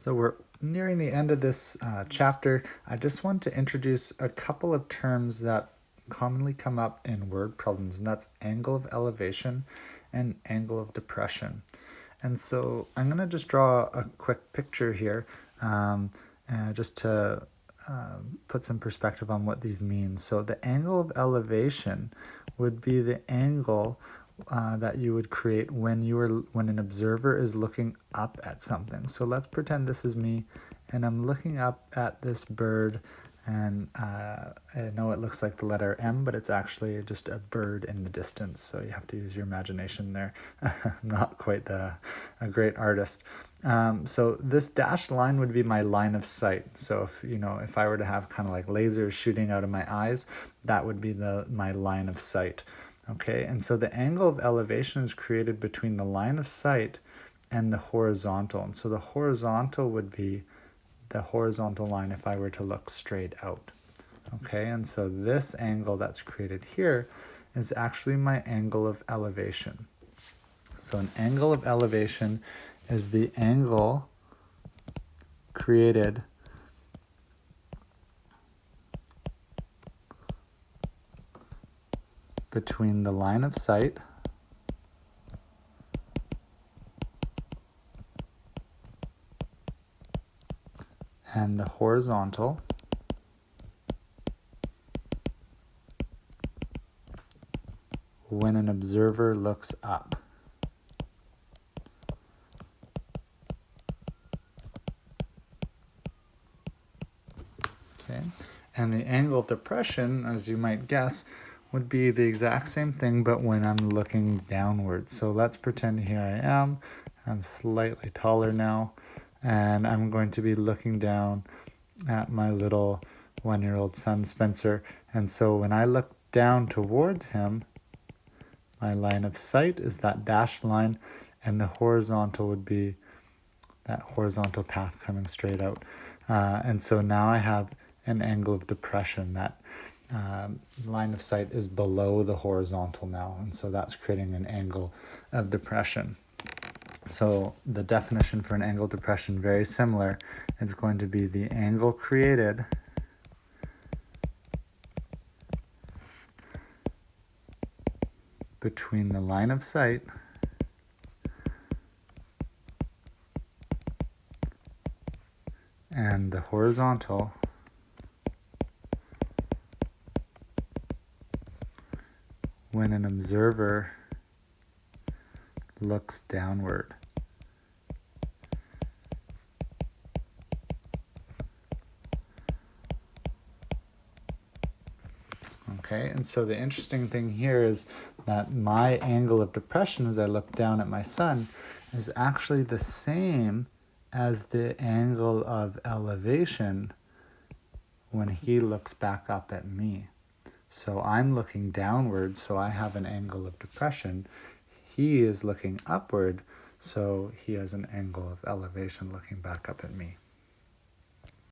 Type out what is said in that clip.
So we're nearing the end of this chapter. I just want to introduce a couple of terms that commonly come up in word problems, and that's angle of elevation and angle of depression. And so I'm going to just draw a quick picture here just to put some perspective on what these mean. So the angle of elevation would be the angle that you would create when an observer is looking up at something. So let's pretend this is me and I'm looking up at this bird, and I know it looks like the letter M, but it's actually just a bird in the distance, so you have to use your imagination there. I'm not quite a great artist. So this dashed line would be my line of sight. So if I were to have kind of like lasers shooting out of my eyes, that would be my line of sight. Okay, and so the angle of elevation is created between the line of sight and the horizontal. And so the horizontal would be the horizontal line if I were to look straight out. Okay, and so this angle that's created here is actually my angle of elevation. So an angle of elevation is the angle created between the line of sight and the horizontal when an observer looks up. Okay, and the angle of depression, as you might guess, would be the exact same thing, but when I'm looking downward. So let's pretend here I am. I'm slightly taller now, and I'm going to be looking down at my little 1-year-old son, Spencer. And so when I look down toward him, my line of sight is that dashed line, and the horizontal would be that horizontal path coming straight out. And so now I have an angle of depression. That line of sight is below the horizontal now, and so that's creating an angle of depression. So the definition for an angle of depression, very similar. It's going to be the angle created between the line of sight and the horizontal when an observer looks downward. Okay, and so the interesting thing here is that my angle of depression as I look down at my son is actually the same as the angle of elevation when he looks back up at me. So I'm looking downward, so I have an angle of depression. He is looking upward, so he has an angle of elevation looking back up at me.